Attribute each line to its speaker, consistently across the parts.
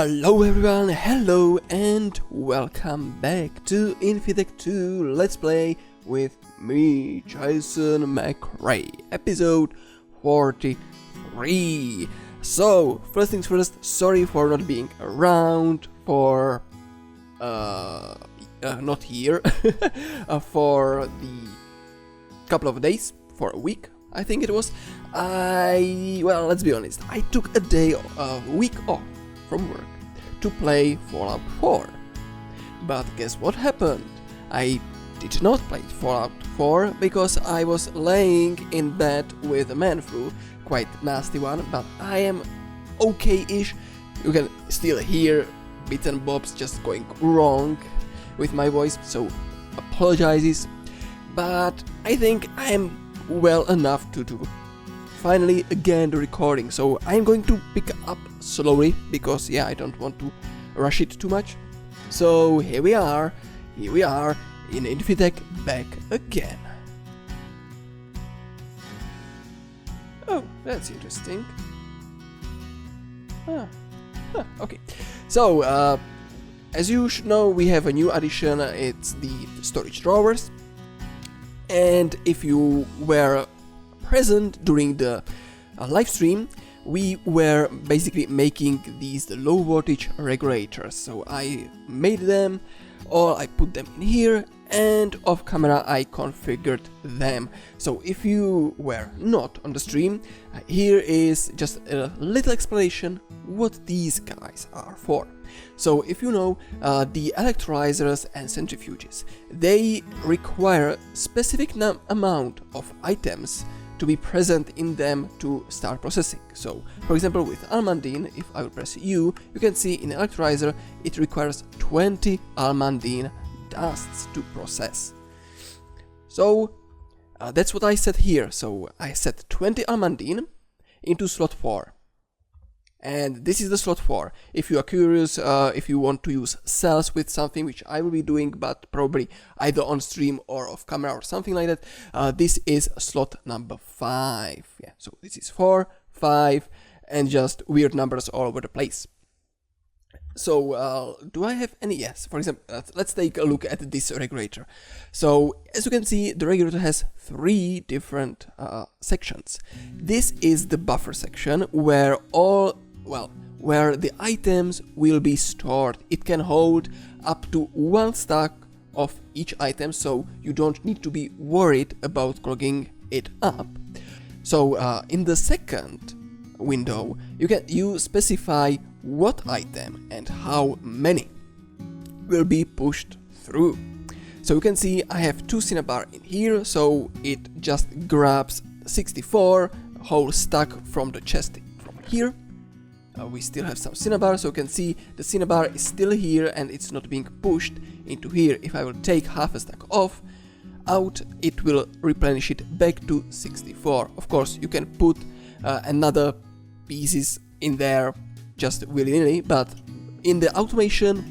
Speaker 1: Hello everyone, hello and welcome back to InfiTech 2 Let's Play with me, Jason McRae, episode 43. So, first things first, sorry for not being around for, not here, for the couple of days, for a week, I think it was. Well, let's be honest, I took a week off from work to play Fallout 4. But guess what happened? I did not play Fallout 4 because I was laying in bed with a man flu, quite nasty one, but I am okay-ish. You can still hear bits and bobs just going wrong with my voice, so apologizes. But I think I am well enough to do finally again the recording, so I'm going to pick up slowly because I don't want to rush it too much. So here we are in InfiTech back again. Oh, that's interesting. Okay, so as you should know, we have a new addition. It's the storage drawers, and if you were present during the live stream, we were basically making these low voltage regulators. So I made them, or I put them in here, and off camera I configured them. So if you were not on the stream, here is just a little explanation what these guys are for. So if you know, the electrolyzers and centrifuges, they require specific amount of items to be present in them to start processing. So, for example, with almandine, if I will press U, you can see in electrolyzer it requires 20 almandine dusts to process. So that's what I set here. So I set 20 almandine into slot 4. And this is the slot 4. If you are curious, if you want to use cells with something, which I will be doing, but probably either on stream or off camera or something like that, this is slot number 5. Yeah, so this is 4, 5, and just weird numbers all over the place. So, do I have any? Yes, for example, let's take a look at this regulator. So, as you can see, the regulator has 3 different sections. This is the buffer section where where the items will be stored. It can hold up to 1 stack of each item, so you don't need to be worried about clogging it up. So in the second window, you specify what item and how many will be pushed through. So you can see I have 2 cinnabar in here, so it just grabs 64 whole stack from the chest from here. We still have some cinnabar, so you can see the cinnabar is still here and it's not being pushed into here. If I will take half a stack out, it will replenish it back to 64. Of course, you can put another pieces in there just willy-nilly, but in the automation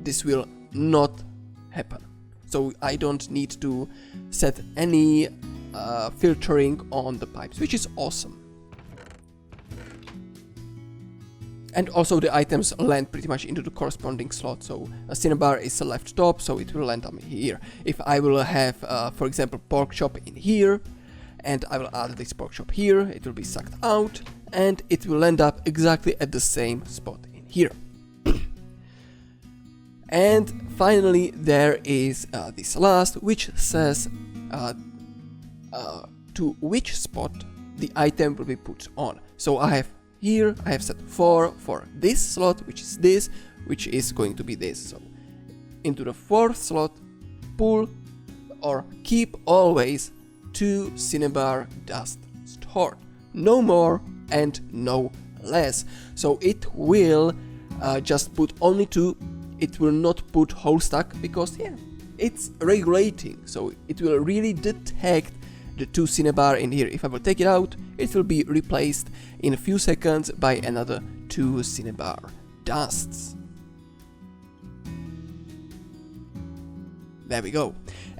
Speaker 1: this will not happen. So I don't need to set any filtering on the pipes, which is awesome. And also the items land pretty much into the corresponding slot. So a cinnabar is the left top, so it will land on here. If I will have, for example, pork chop in here, and I will add this pork chop here, it will be sucked out, and it will end up exactly at the same spot in here. And finally, there is this last, which says to which spot the item will be put on. So I have set 4 for this slot, which is this, which is going to be this. So into the 4th slot, pull or keep always 2 cinnabar dust stored. No more and no less. So it will just put only 2. It will not put whole stack because it's regulating. So it will really detect the 2 cinnabar in here. If I will take it out, it will be replaced in a few seconds by another 2 cinnabar dusts. There we go.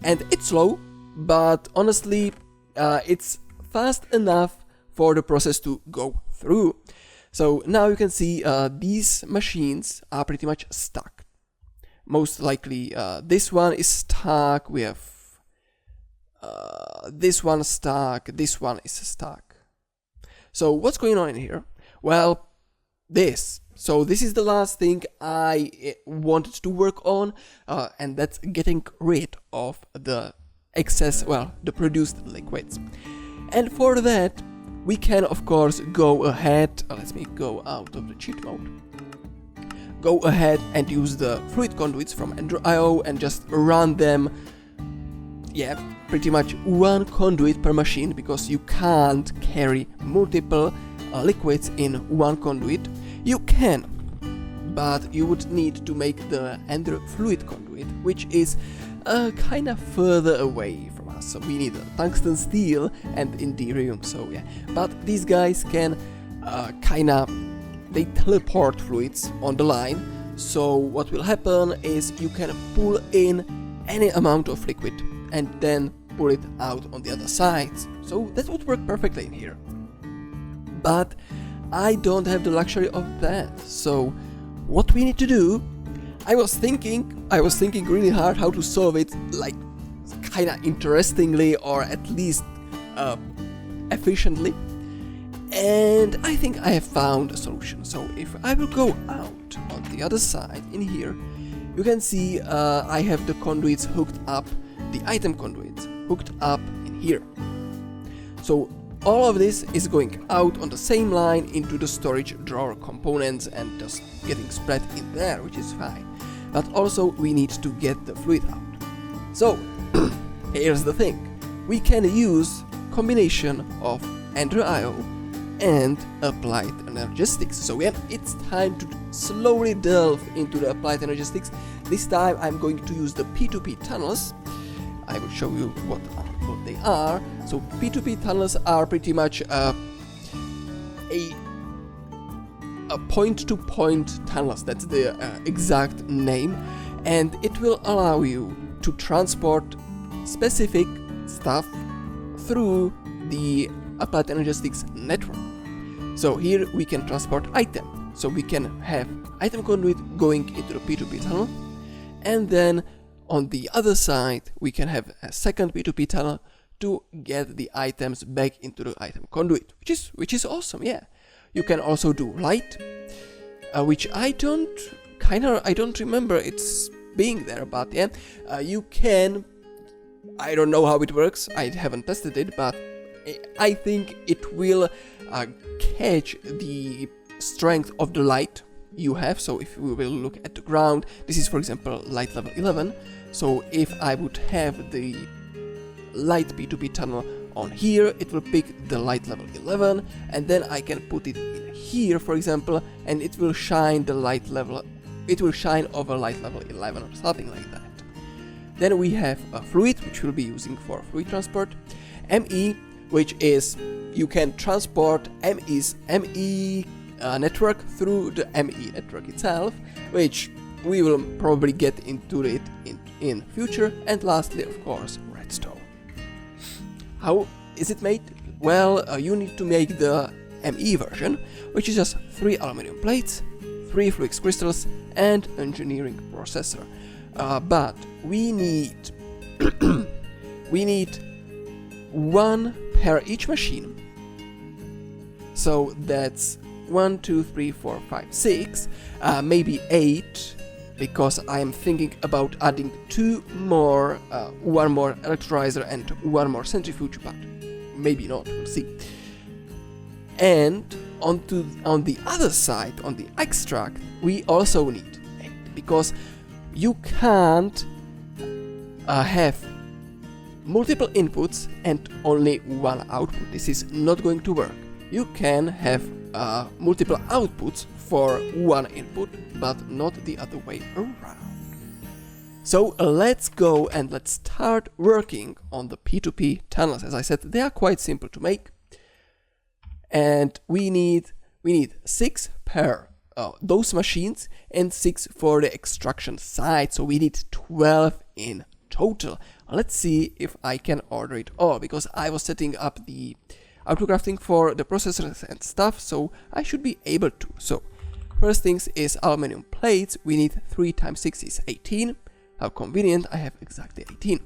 Speaker 1: And it's slow, but honestly, it's fast enough for the process to go through. So now you can see these machines are pretty much stuck. Most likely this one is stuck, we have this one stuck, this one is stuck. So what's going on in here? Well, so this is the last thing I wanted to work on, and that's getting rid of the excess, well, the produced liquids. And for that, we can of course go ahead, let me go out of the cheat mode, go ahead and use the fluid conduits from Android.io and just run them, yeah, pretty much one conduit per machine, because you can't carry multiple liquids in one conduit. You can, but you would need to make the Android fluid conduit, which is kind of further away from us. So we need tungsten steel and indium, so yeah. But these guys can they teleport fluids on the line. So what will happen is you can pull in any amount of liquid and then pull it out on the other side. So that would work perfectly in here. But I don't have the luxury of that. So what we need to do, I was thinking really hard how to solve it, like kinda interestingly, or at least efficiently. And I think I have found a solution. So if I will go out on the other side in here, you can see I have the conduits hooked up, the item conduits hooked up in here. So all of this is going out on the same line into the storage drawer components and just getting spread in there, which is fine. But also we need to get the fluid out. So here's the thing. We can use combination of Android.io and Applied Energistics. So yeah, it's time to slowly delve into the Applied Energistics. This time I'm going to use the P2P tunnels. I will show you what they are. So P2P tunnels are pretty much a point-to-point tunnels. That's the exact name, and it will allow you to transport specific stuff through the Applied Energistics network. So here we can transport item. So we can have item conduit going into the P2P tunnel, and then on the other side we can have a second P2P tunnel to get the items back into the item conduit, which is awesome. Yeah, you can also do light, which I don't remember it's being there, but yeah, you can. I don't know how it works. I haven't tested it, but I think it will catch the strength of the light you have. So if we will look at the ground, this is for example light level 11. So if I would have the light P2P tunnel on here, it will pick the light level 11, and then I can put it in here, for example, and it will shine the light level. It will shine over light level 11 or something like that. Then we have a fluid, which we'll be using for fluid transport. ME, which is you can transport ME network through the ME network itself, which we will probably get into it in future. And lastly, of course, redstone. How is it made? Well, you need to make the ME version, which is just 3 aluminum plates, 3 fluix crystals, and engineering processor. But we need we need 1 per each machine. So that's 1, 2, 3, 4, 5, 6, maybe 8, because I am thinking about adding 2 more, 1 more electrolyzer and 1 more centrifuge, but maybe not, we'll see. And on the other side, on the extract, we also need 8, because you can't have multiple inputs and only 1 output. This is not going to work. You can have multiple outputs for 1 input, but not the other way around. So let's go and let's start working on the P2P tunnels. As I said, they are quite simple to make, and we need 6 per those machines and 6 for the extraction side. So we need 12 in total. Let's see if I can order it all, because I was setting up the autografting for the processors and stuff, so I should be able to. So first things is aluminum plates. We need 3 times 6 is 18. How convenient, I have exactly 18.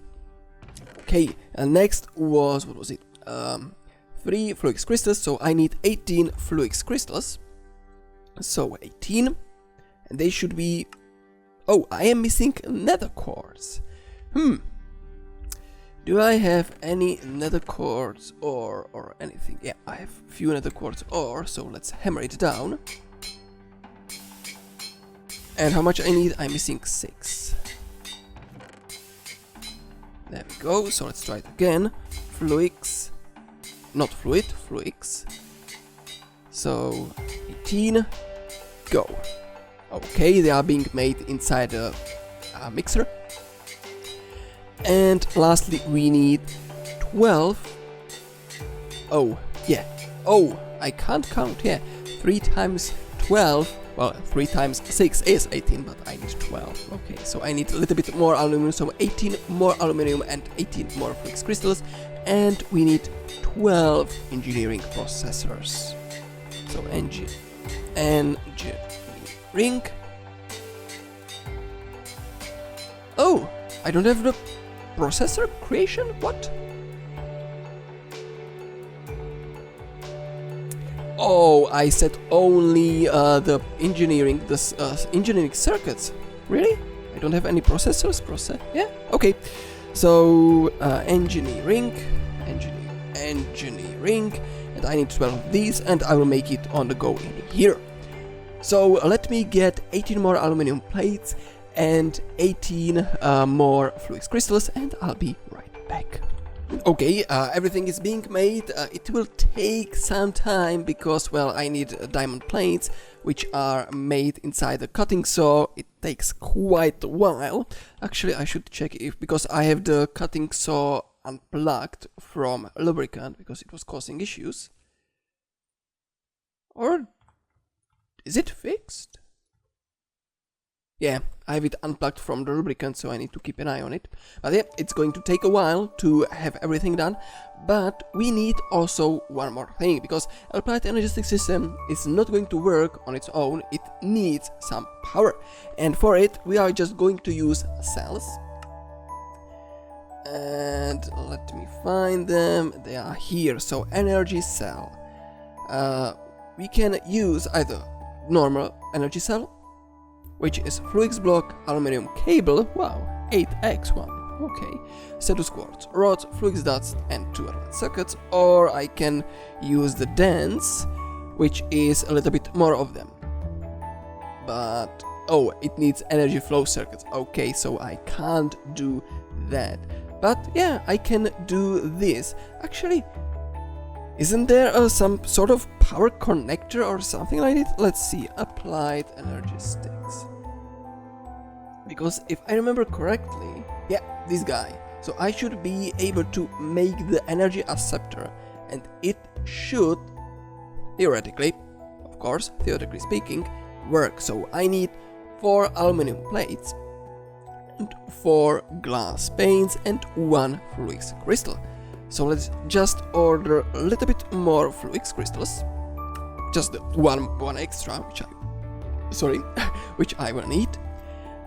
Speaker 1: Okay, and next was, what was it? 3 fluix crystals, so I need 18 fluix crystals. So 18, and they should be... Oh, I am missing nether quartz. Do I have any nether quartz or anything? Yeah, I have a few nether quartz ore, so let's hammer it down. And how much I need? I'm missing 6. There we go, so let's try it again. Fluix, not fluid, fluix. So 18, go. Okay, they are being made inside a mixer. And lastly, we need 12. Oh, yeah. Oh, I can't count, yeah. 3 times 12. Well, 3 times 6 is 18, but I need 12. Okay, so I need a little bit more aluminum, so 18 more aluminum and 18 more fluix crystals. And we need 12 engineering processors. So engineering. Oh, I don't have the processor creation? What? Oh, I said only the engineering circuits. Really? I don't have any processors? Yeah? Okay. So, engineering, and I need 12 of these, and I will make it on the go in here. So, let me get 18 more aluminum plates and 18 more fluix crystals, and I'll be right back. Okay, everything is being made. It will take some time because, well, I need diamond plates, which are made inside the cutting saw. It takes quite a while. Actually, I should check if, because I have the cutting saw unplugged from lubricant because it was causing issues. Or is it fixed? Yeah, I have it unplugged from the lubricant, so I need to keep an eye on it. But yeah, it's going to take a while to have everything done. But we need also one more thing, because Applied Energistics system is not going to work on its own. It needs some power. And for it, we are just going to use cells. And let me find them. They are here. So energy cell. We can use either normal energy cell, which is fluix block, aluminum cable, wow, 8x1, okay, status quartz, rods, fluix dust, and 2 advanced circuits, or I can use the dense, which is a little bit more of them. But, oh, it needs energy flow circuits, okay, so I can't do that. But yeah, I can do this. Actually, isn't there some sort of power connector or something like it? Let's see, Applied Energistics. Because if I remember correctly, yeah, this guy. So I should be able to make the energy acceptor, and it should, theoretically, of course, theoretically speaking, work. So I need 4 aluminum plates, and 4 glass panes, and 1 fluix crystal. So let's just order a little bit more fluix crystals, just the one extra, which I will need.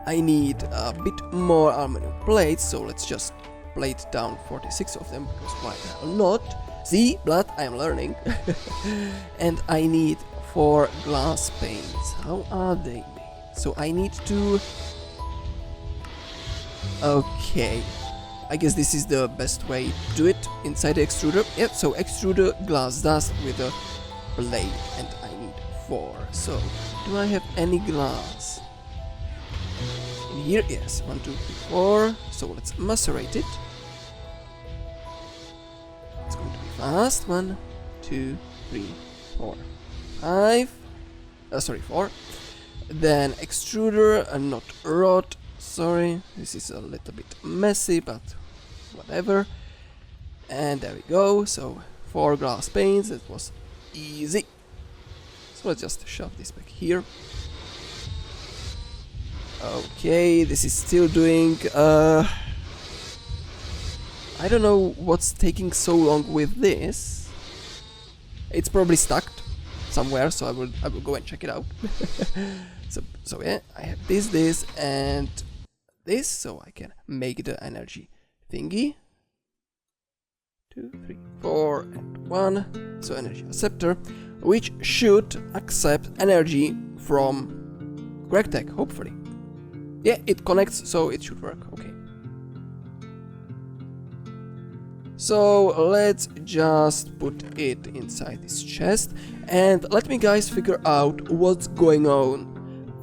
Speaker 1: I need a bit more aluminum plates, so let's just plate down 46 of them, because why the hell not? See, blood, I am learning. And I need 4 glass panes. How are they made? So I need to... Okay. I guess this is the best way to do it inside the extruder. Yep, so extruder, glass dust with a blade, and I need 4. So, do I have any glass? In here, yes, 1, 2, 3, 4. So let's macerate it. It's going to be fast. 1, 2, 3, 4, 5. 4. Then extruder, and not rod. Sorry, this is a little bit messy, but whatever. And there we go. So 4 glass panes. It was easy. So let's just shove this back here. Okay, this is still doing... I don't know what's taking so long with this. It's probably stuck somewhere, so I will go and check it out. so yeah, I have this and this, so I can make the energy thingy. 2, 3, 4 and 1. So energy acceptor, which should accept energy from GregTech, hopefully. Yeah, it connects, so it should work. Okay. So let's just put it inside this chest and let me guys figure out what's going on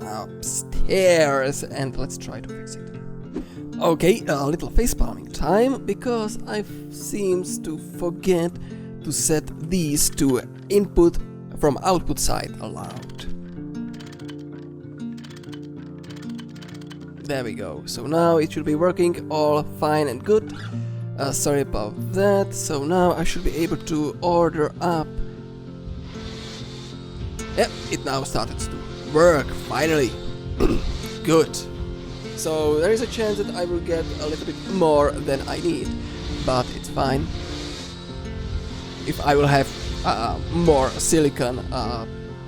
Speaker 1: upstairs, and let's try to fix it. Okay, a little facepalming time, because I seems to forget to set these to input from output side allowed. There we go. So now it should be working all fine and good. Sorry about that. So now I should be able to order up. Yep, it now started to work, finally. Good. So there is a chance that I will get a little bit more than I need, but it's fine. If I will have more silicon,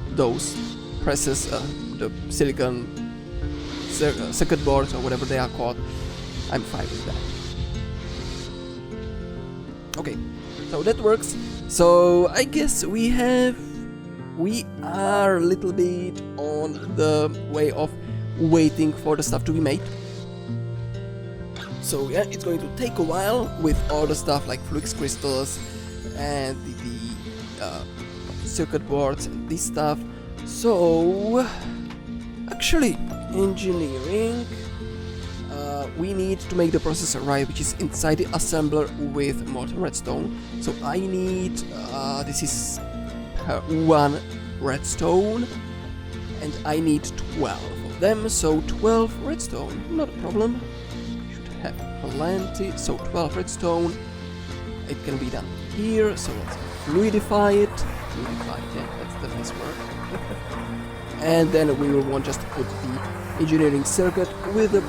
Speaker 1: those presses, the silicon circuit boards or whatever they are called, I'm fine with that. Okay, so that works. So I guess we are a little bit on the way of waiting for the stuff to be made. So yeah, it's going to take a while with all the stuff like flux crystals and the circuit boards and this stuff. So actually, engineering, we need to make the processor right, which is inside the assembler with molten redstone. So I need this is 1 redstone, and I need 12 of them. So 12 redstone, not a problem. Should have plenty. So 12 redstone. It can be done here. So let's fluidify it. Fluidify it, yeah, that's the nice word. And then we will want just to put the engineering circuit with the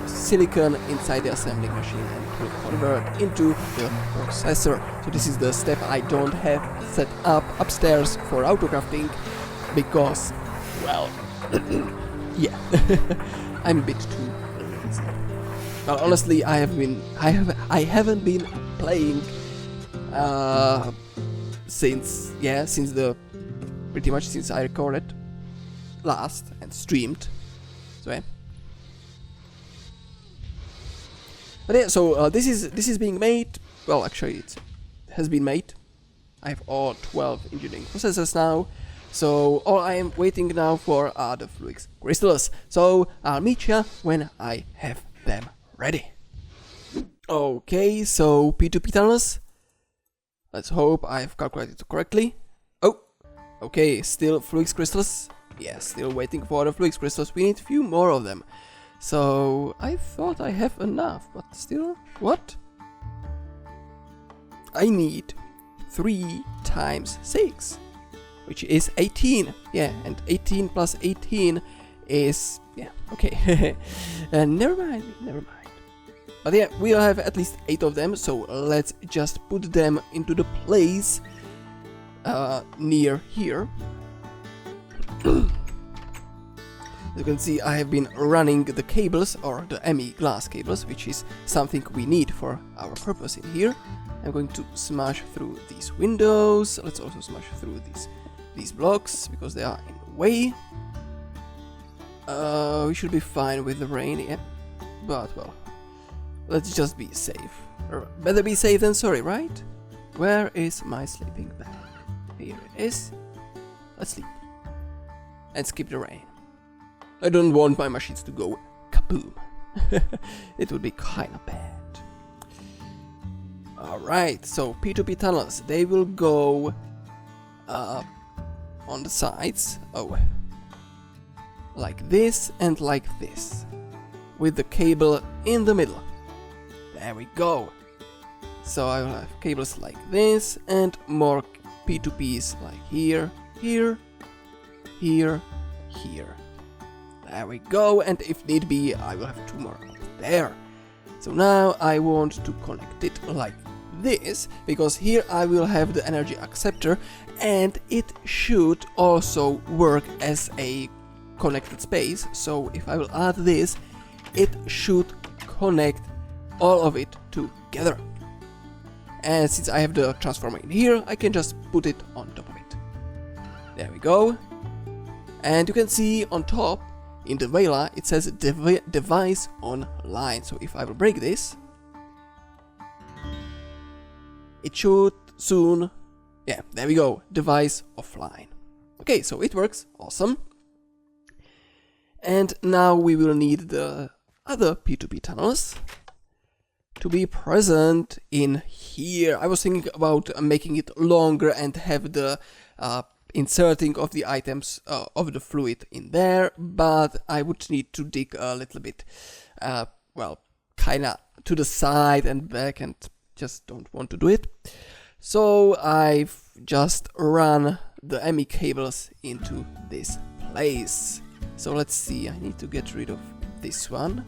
Speaker 1: silicon inside the assembling machine, and it will convert into the processor. So this is the step I don't have set up upstairs for autocrafting because, well, yeah, I'm a bit too lazy. Well, honestly, I haven't been playing since pretty much since I recorded last and streamed. So yeah. But yeah, so this is being made. Well, actually, it has been made. I have all 12 engineering processors now. So all I am waiting now for are the flux crystals. So I'll meet ya when I have them ready. Okay, so P2P tunnels. Let's hope I've calculated it correctly. Oh, okay, still flux crystals. Yes, still waiting for the flux crystals. We need a few more of them. So I thought I have enough, but still, what? I need 3 times 6, which is 18. Yeah, and 18 plus 18 is, yeah, okay. Never mind. But yeah, we'll have at least 8 of them, so let's just put them into the place near here. As you can see, I have been running the cables, or the ME glass cables, which is something we need for our purpose in here. I'm going to smash through these windows. Let's also smash through these blocks, because they are in the way. We should be fine with the rain, yeah. But, well, let's just be safe. Or better be safe than sorry, right? Where is my sleeping bag? Here it is. Let's sleep. And skip the rain. I don't want my machines to go kaboom. It would be kinda bad. Alright, so P2P tunnels, they will go on the sides. Oh, like this and like this, with the cable in the middle. There we go. So I will have cables like this and more P2Ps like here, here, here, here. There we go, and if need be, I will have 2 more up there. So now I want to connect it like this, because here I will have the energy acceptor, and it should also work as a connected space. So if I will add this, it should connect all of it together. And since I have the transformer in here, I can just put it on top of it. There we go. And you can see on top, in the VELA, it says device online. So if I will break this, it should soon, yeah, there we go, device offline. Okay, so it works, awesome. And now we will need the other P2P tunnels to be present in here. I was thinking about making it longer and have the inserting of the items of the fluid in there, but I would need to dig a little bit, well, kinda to the side and back, and just don't want to do it. So I've just run the ME cables into this place. So let's see, I need to get rid of this one.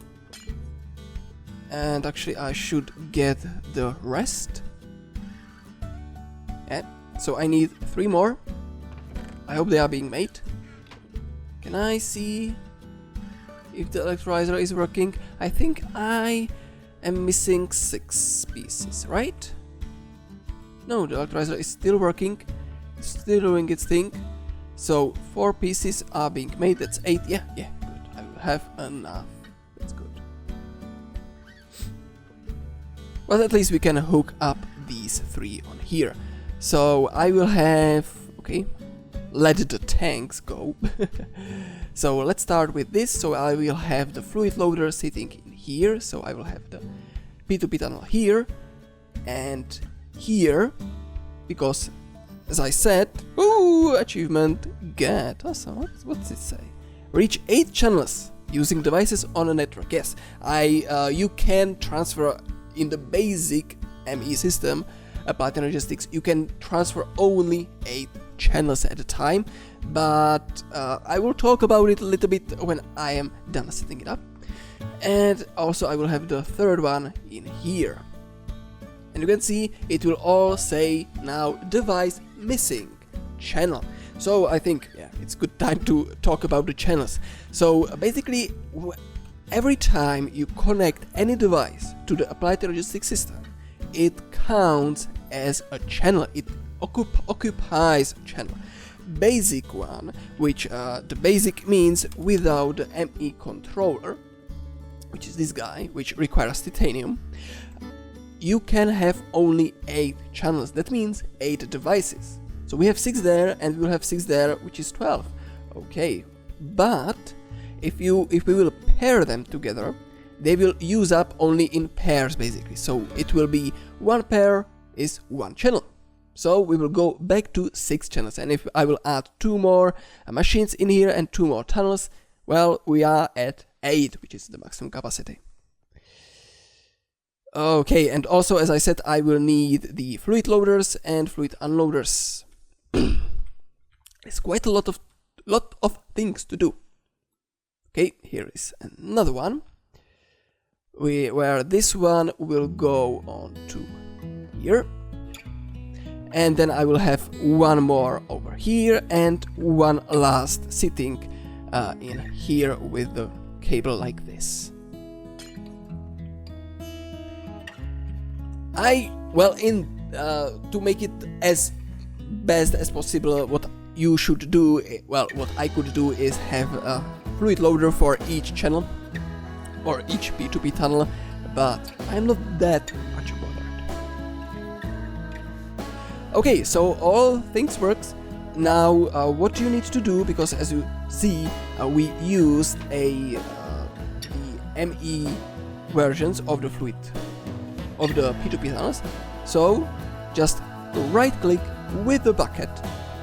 Speaker 1: And actually I should get the rest. Yeah, so I need 3 more. I hope they are being made. Can I see if the electrolyzer is working? I think I am missing 6 pieces, right? No, the electrolyzer is still working, still doing its thing. So 4 pieces are being made, that's 8, yeah, good. I will have enough, that's good. But at least we can hook up these 3 on here. So I will have, okay, let the tanks go. So let's start with this. So I will have the fluid loader sitting in here. So I will have the P2P tunnel here and here, because as I said, ooh, achievement get, awesome, what's it say? Reach 8 channels using devices on a network. Yes, you can transfer in the basic ME system, Applied Energistics, you can transfer only 8 channels at a time, but I will talk about it a little bit when I am done setting it up. And also I will have the third one in here. And you can see it will all say now device missing channel. So I think, yeah, it's good time to talk about the channels. So basically, every time you connect any device to the Applied Energistics system, it counts as a channel. It occupies a channel. Basic one, which the basic means without the ME controller, which is this guy, which requires titanium, you can have only 8 channels. That means 8 devices. So we have 6 there, and we'll have 6 there, which is 12. Okay, but if we will pair them together, they will use up only in pairs, basically. So it will be 1 pair is 1 channel. So we will go back to 6 channels. And if I will add 2 more machines in here and 2 more tunnels, well, we are at 8, which is the maximum capacity. Okay, and also, as I said, I will need the fluid loaders and fluid unloaders. It's quite a lot of things to do. Okay, here is another one, where this one will go on to here. And then I will have 1 more over here and 1 last sitting in here with the cable like this. To make it as best as possible, what you should do, well, what I could do is have a fluid loader for each channel or each P2P tunnel, but I'm not that much bothered. Okay, so all things works. Now what you need to do, because as you see, we used the ME versions of the fluid of the P2P tunnels. So just right click with the bucket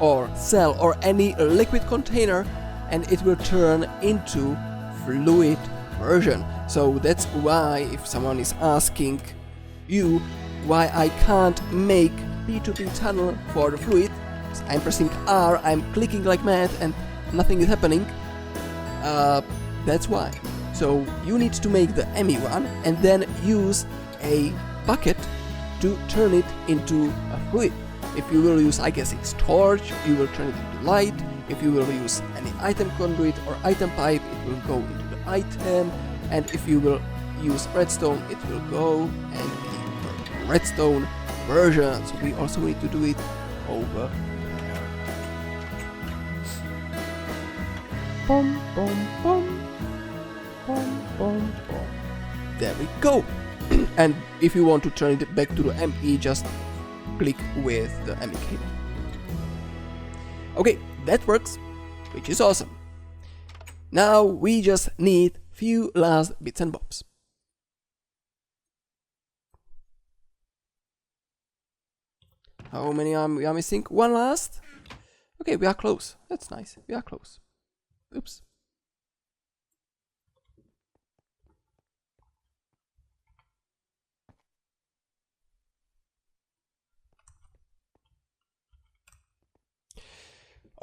Speaker 1: or cell or any liquid container, and it will turn into fluid version. So that's why if someone is asking you why I can't make P2P tunnel for the fluid, I'm pressing R, I'm clicking like mad and nothing is happening, that's why. So you need to make the ME one and then use a bucket to turn it into a fluid. If you will use, I guess it's torch, you will turn it into light. If you will use any item conduit or item pipe, it will go into the item. And if you will use redstone, it will go and be the redstone version. So we also need to do it over there. Boom, boom, boom. Boom, boom, boom. There we go. And if you want to turn it back to the ME, just click with the ME cable. Okay, that works, which is awesome. Now we just need few last bits and bobs. How many are we missing? One last? Okay, we are close. That's nice. We are close. Oops.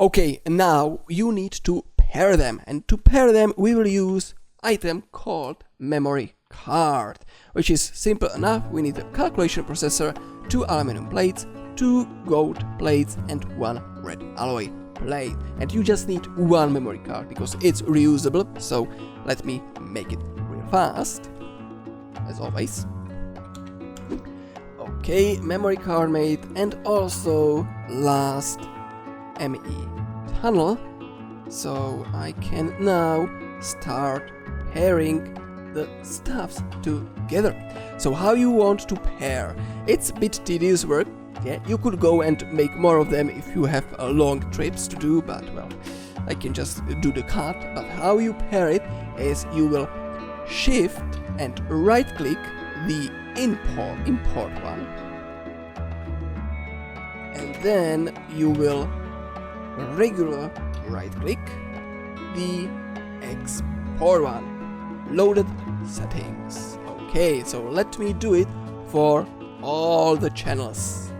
Speaker 1: Okay, now you need to pair them, and to pair them we will use item called memory card, which is simple enough. We need a calculation processor, 2 aluminum plates, 2 gold plates and 1 red alloy plate. And you just need 1 memory card because it's reusable, so let me make it real fast, as always. Okay, memory card made, and also last ME tunnel, so I can now start pairing the stuffs together. So how you want to pair? It's a bit tedious work. Yeah, you could go and make more of them if you have long trips to do, but well, I can just do the cut. But how you pair it is you will shift and right click the import one, and then you will regular right click the export one, loaded settings. Okay, so let me do it for all the channels.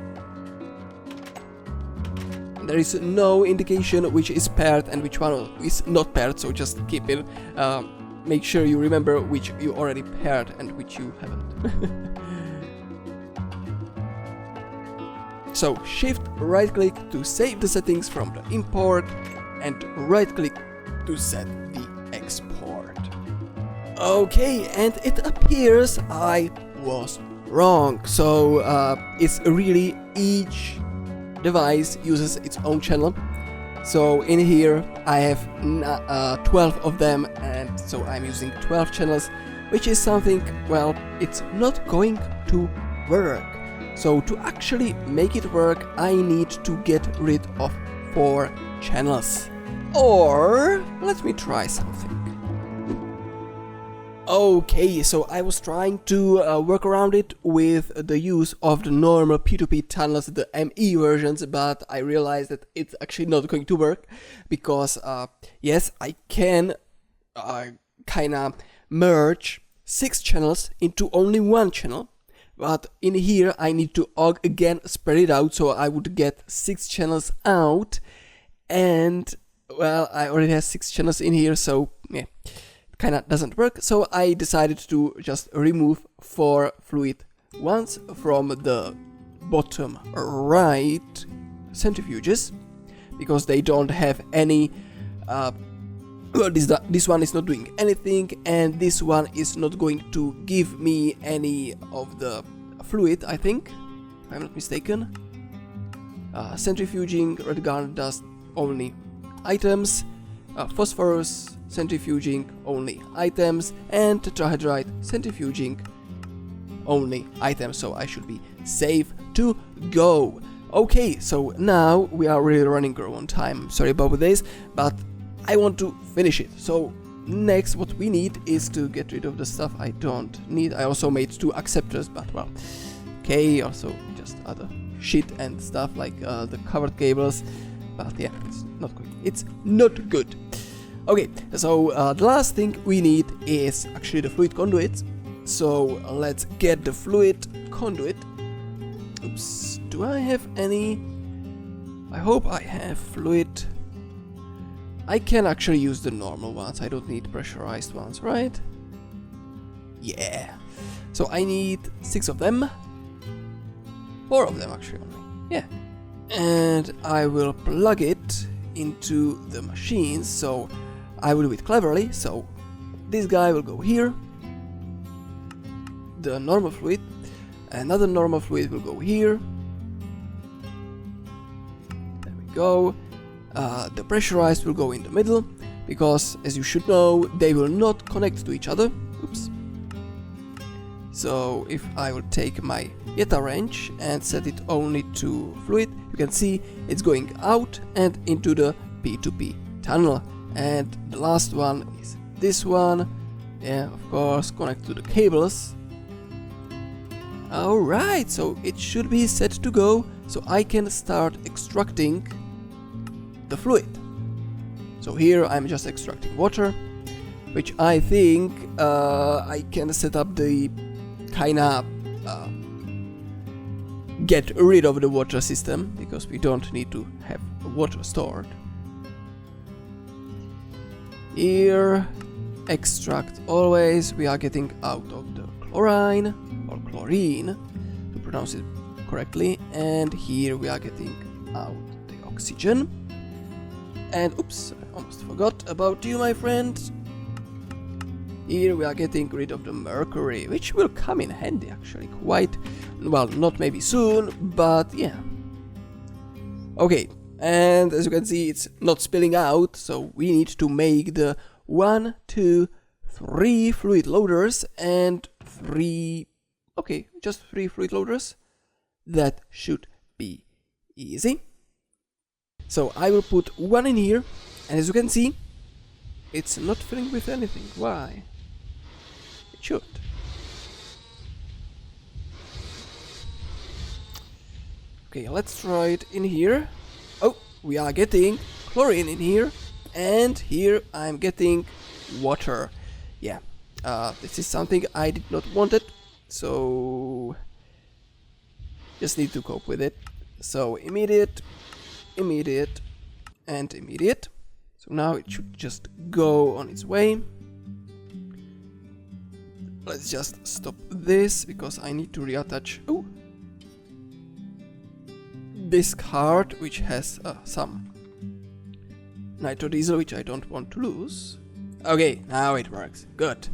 Speaker 1: There is no indication which is paired and which one is not paired, so just keep it. Make sure you remember which you already paired and which you haven't. So shift right click to save the settings from the import and right click to set the export. Okay, and it appears I was wrong. So it's really each device uses its own channel. So in here I have 12 of them, and so I'm using 12 channels, which is something, well, it's not going to work. So to actually make it work, I need to get rid of 4 channels. Or let me try something. Okay, so I was trying to work around it with the use of the normal P2P tunnels, the ME versions, but I realized that it's actually not going to work because, yes, I can kinda merge 6 channels into only 1 channel. But in here I need to again spread it out, so I would get 6 channels out, and well, I already have 6 channels in here, so yeah, it kinda doesn't work. So I decided to just remove 4 fluid ones from the bottom right centrifuges, because they don't have any well, this one is not doing anything, and this one is not going to give me any of the fluid, I think, if I'm not mistaken. Centrifuging red garnet does only items, phosphorus centrifuging only items, and tetrahedrite centrifuging only items, so I should be safe to go. Okay, so now we are really running low on time. Sorry about this, but I want to finish it. So next what we need is to get rid of the stuff I don't need. I also made 2 acceptors, but well, okay, also just other shit and stuff like the covered cables, but yeah, it's not good. It's not good. Okay, so the last thing we need is actually the fluid conduits. So let's get the fluid conduit. Oops, do I have any? I hope I have fluid. I can actually use the normal ones, I don't need pressurized ones, right? Yeah. So I need 6 of them. 4 of them actually only. Yeah. And I will plug it into the machines, so I will do it cleverly. So this guy will go here, the normal fluid, another normal fluid will go here. There we go. The pressurized will go in the middle, because as you should know, they will not connect to each other. Oops. So if I will take my Yeta wrench and set it only to fluid, you can see it's going out and into the P2P tunnel. And the last one is this one. Yeah, of course, connect to the cables. Alright, so it should be set to go, so I can start extracting the fluid. So here I'm just extracting water, which I think I can set up the kinda get rid of the water system, because we don't need to have water stored. Here, extract always, we are getting out of the chlorine, or chlorine, to pronounce it correctly, and here we are getting out the oxygen. And oops, I almost forgot about you, my friend. Here we are getting rid of the mercury, which will come in handy actually quite, well, not maybe soon, but yeah. Okay, and as you can see, it's not spilling out, so we need to make the 1, 2, 3 fluid loaders and 3, okay, just 3 fluid loaders. That should be easy. So I will put one in here, and as you can see, it's not filling with anything. Why? It should. Okay, let's try it in here. Oh, we are getting chlorine in here, and here I'm getting water. Yeah, this is something I did not want it, so just need to cope with it. So immediate, immediate, and immediate. So now it should just go on its way. Let's just stop this, because I need to reattach this card, which has some nitrodiesel, which I don't want to lose. Okay, now it works. Good.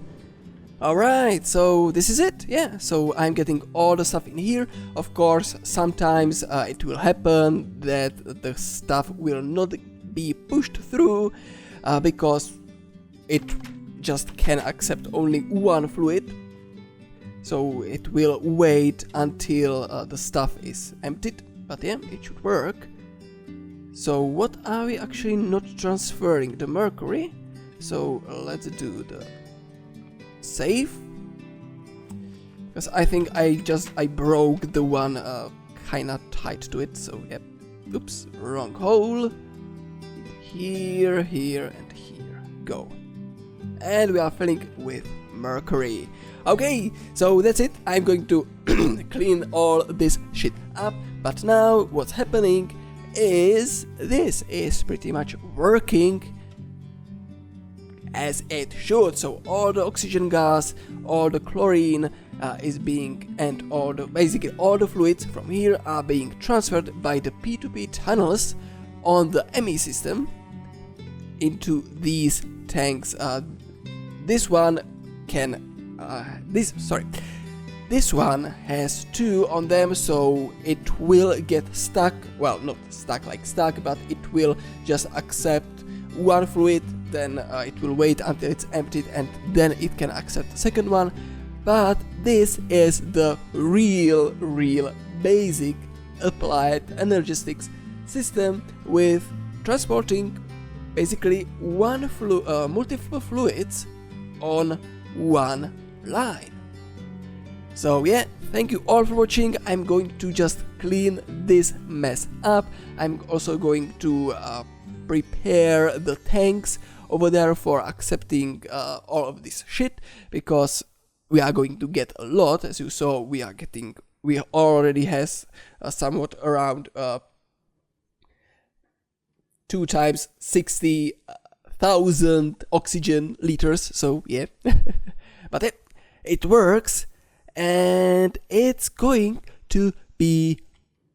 Speaker 1: Alright, so this is it. Yeah, so I'm getting all the stuff in here. Of course, sometimes it will happen that the stuff will not be pushed through because it just can accept only one fluid. So it will wait until the stuff is emptied. But yeah, it should work. So what are we actually not transferring? The mercury. So let's do the save, because I think I broke the one kinda tied to it. So yep, oops, wrong hole. Here, here, and here. Go. And we are filling with mercury. Okay, so that's it. I'm going to clean all this shit up. But now what's happening is this is pretty much working as it should. So all the oxygen gas, all the chlorine is being, and basically all the fluids from here are being transferred by the P2P tunnels on the ME system into these tanks. This one has 2 on them, so it will get stuck. Well, not stuck like stuck, but it will just accept one fluid, then it will wait until it's emptied, and then it can accept the second one. But this is the real basic Applied Energistics system, with transporting basically multiple fluids on one line. So yeah, thank you all for watching. I'm going to just clean this mess up. I'm also going to prepare the tanks over there for accepting all of this shit, because we are going to get a lot. As you saw, we already has somewhat around 2 times 60,000 oxygen liters. So yeah, but it works, and it's going to be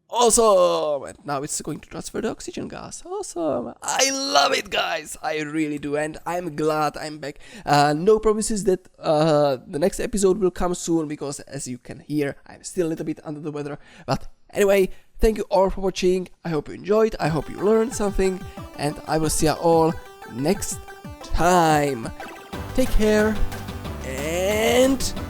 Speaker 1: awesome. And now it's going to transfer the oxygen gas. Awesome. I love it, guys. I really do. And I'm glad I'm back. No promises that the next episode will come soon, because as you can hear, I'm still a little bit under the weather. But anyway, thank you all for watching. I hope you enjoyed. I hope you learned something. And I will see you all next time. Take care and